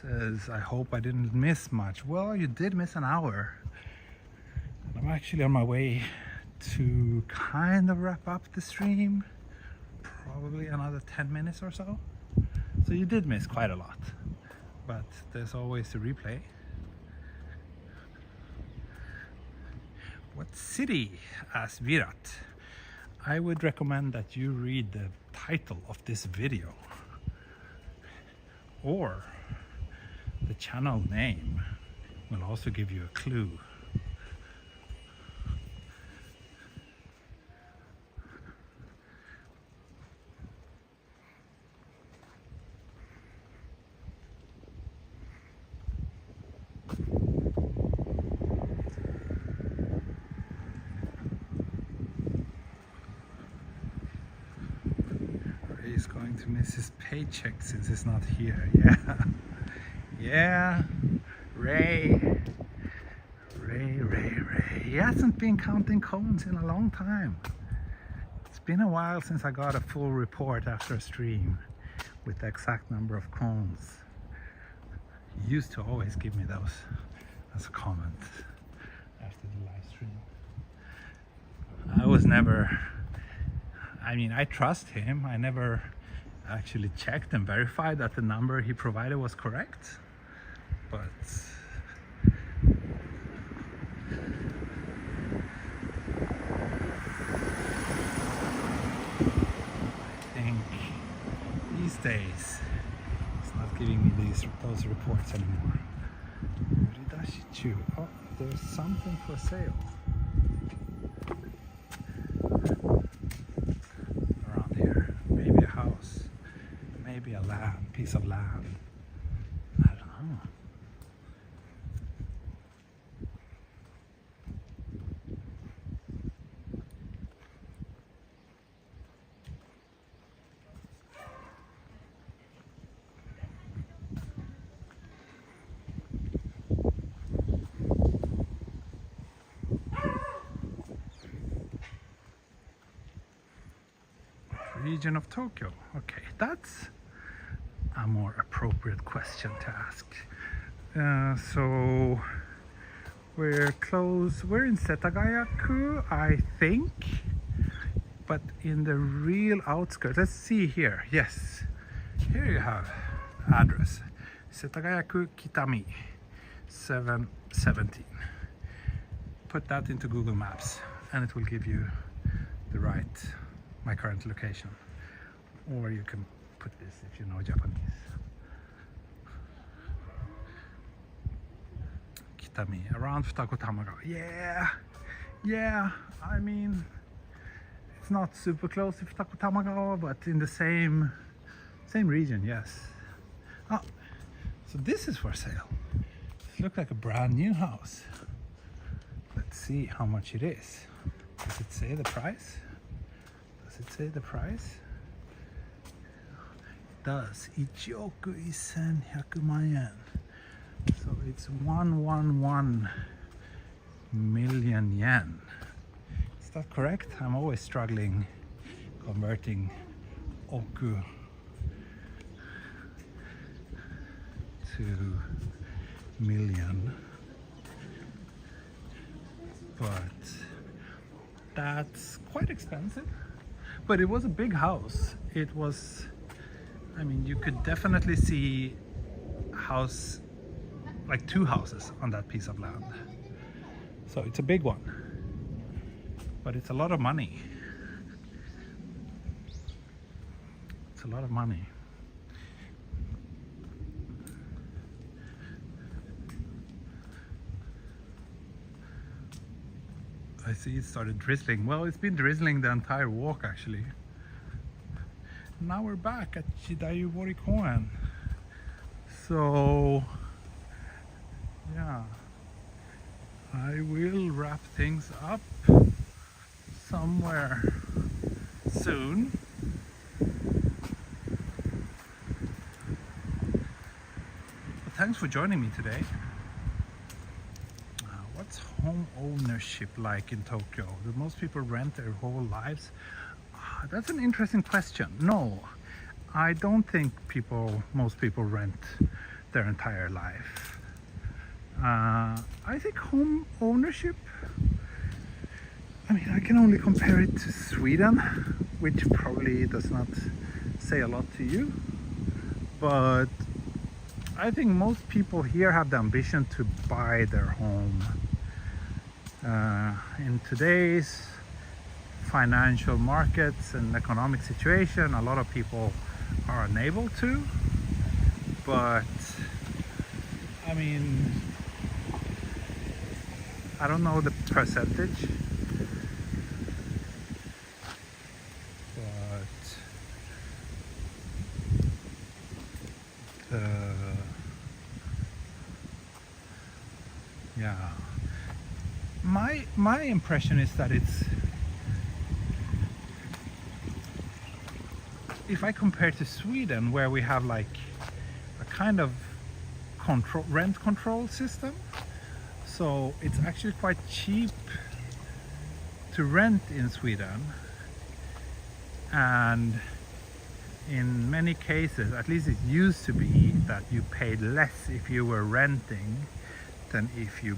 says, I hope I didn't miss much. Well, you did miss an hour. I'm actually on my way to kind of wrap up the stream. Probably another 10 minutes or so. So you did miss quite a lot. But there's always the replay. What city? Asked Virat. I would recommend that you read the title of this video, or the channel name will also give you a clue. He's going to miss his paycheck since he's not here. Yeah, Ray. He hasn't been counting cones in a long time. It's been a while since I got a full report after a stream with the exact number of cones. He used to always give me those as a comment after the live stream. I trust him. I never actually checked and verified that the number he provided was correct, but I think these days he's not giving me those reports anymore. Oh, there's something for sale around here. Maybe a house, maybe a piece of land. I don't know. Region of Tokyo. Okay, that's a more appropriate question to ask. So we're close. We're in Setagaya-ku, I think, but in the real outskirts. Let's see here. Yes, here you have address. Setagaya-ku, Kitami, 717. Put that into Google Maps, and it will give you my current location. Or you can put this if you know Japanese. Kitami, around Futako Tamagawa. Yeah, I mean, it's not super close to Futako Tamagawa, but in the same region, yes. Oh, so this is for sale. It looks like a brand new house. Let's see how much it is. Does it say the price? Does it say the price? It does. 1,1100,000 yen. So it's 111 million yen. Is that correct? I'm always struggling converting oku to million. But that's quite expensive. But it was a big house. It was, I mean, you could definitely see like 2 houses on that piece of land. So it's a big one, but it's a lot of money. It's a lot of money. I see it started drizzling. Well, it's been drizzling the entire walk actually. Now we're back at Chidayubori Koen. So yeah, I will wrap things up somewhere soon. But thanks for joining me today. What's home ownership like in Tokyo? Do most people rent their whole lives? That's an interesting question. No, I don't think most people rent their entire life. I think home ownership, I mean, I can only compare it to Sweden, which probably does not say a lot to you, but I think most people here have the ambition to buy their home. In today's financial markets and economic situation, a lot of people are unable to, but I mean, I don't know the percentage, but yeah, my impression is that it's, if I compare to Sweden, where we have like a kind of rent control system, so it's actually quite cheap to rent in Sweden, and in many cases, at least it used to be, that you paid less if you were renting than if you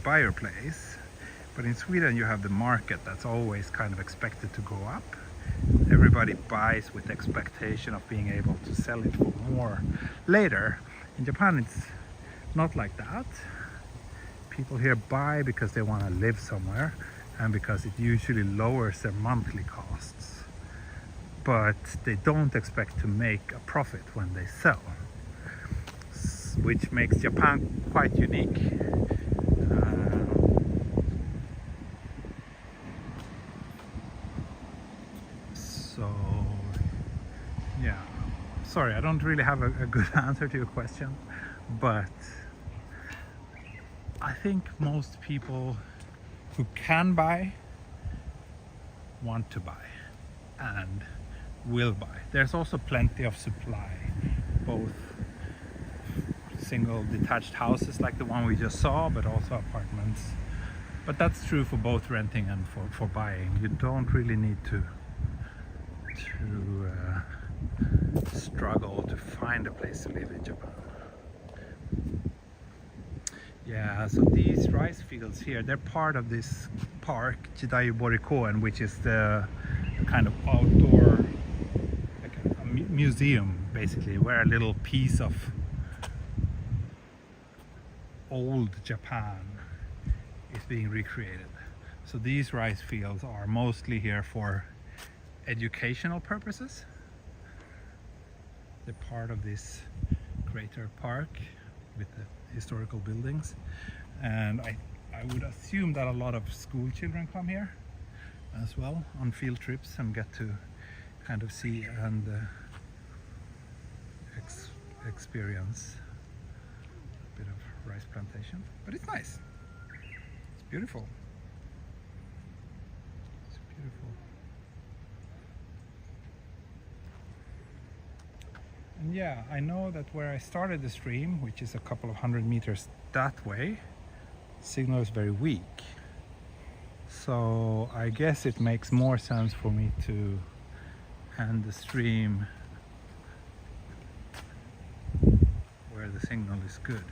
buy your place. But in Sweden you have the market that's always kind of expected to go up. Everybody buys with the expectation of being able to sell it for more later. In Japan it's not like that. People here buy because they want to live somewhere and because it usually lowers their monthly costs. But they don't expect to make a profit when they sell. which makes Japan quite unique. So yeah, sorry, I don't really have a good answer to your question, but I think most people who can buy want to buy and will buy. There's also plenty of supply, both single detached houses like the one we just saw, but also apartments. But that's true for both renting and for buying. You don't really need to struggle to find a place to live in Japan. Yeah, so these rice fields here, they're part of this park, Jidai Borikoen, which is the kind of outdoor, like a museum basically, where a little piece of old Japan is being recreated. So these rice fields are mostly here for educational purposes. They're part of this greater park with the historical buildings, and I would assume that a lot of school children come here as well on field trips and get to kind of see and experience a bit of rice plantation. But it's nice, it's beautiful, it's beautiful. And yeah, I know that where I started the stream, which is a couple of 100 meters that way, signal is very weak. So I guess it makes more sense for me to end the stream where the signal is good.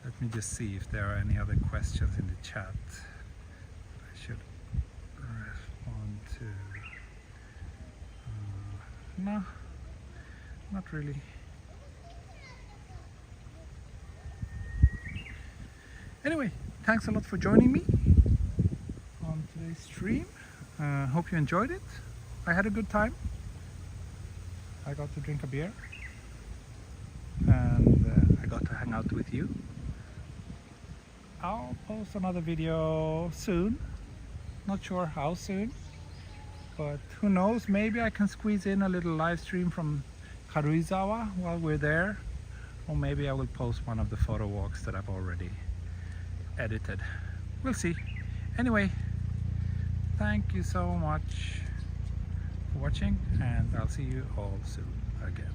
Let me just see if there are any other questions in the chat I should respond to. No, not really. Anyway, thanks a lot for joining me on today's stream. Hope you enjoyed it. I had a good time. I got to drink a beer and I got to hang out with you. I'll post another video soon. Not sure how soon, but who knows, maybe I can squeeze in a little live stream from Karuizawa while we're there, or maybe I will post one of the photo walks that I've already edited. We'll see. Anyway, thank you so much for watching, and I'll see you all soon again.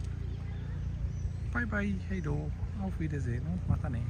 Bye bye, hej då, auf Wiedersehen und mata ne.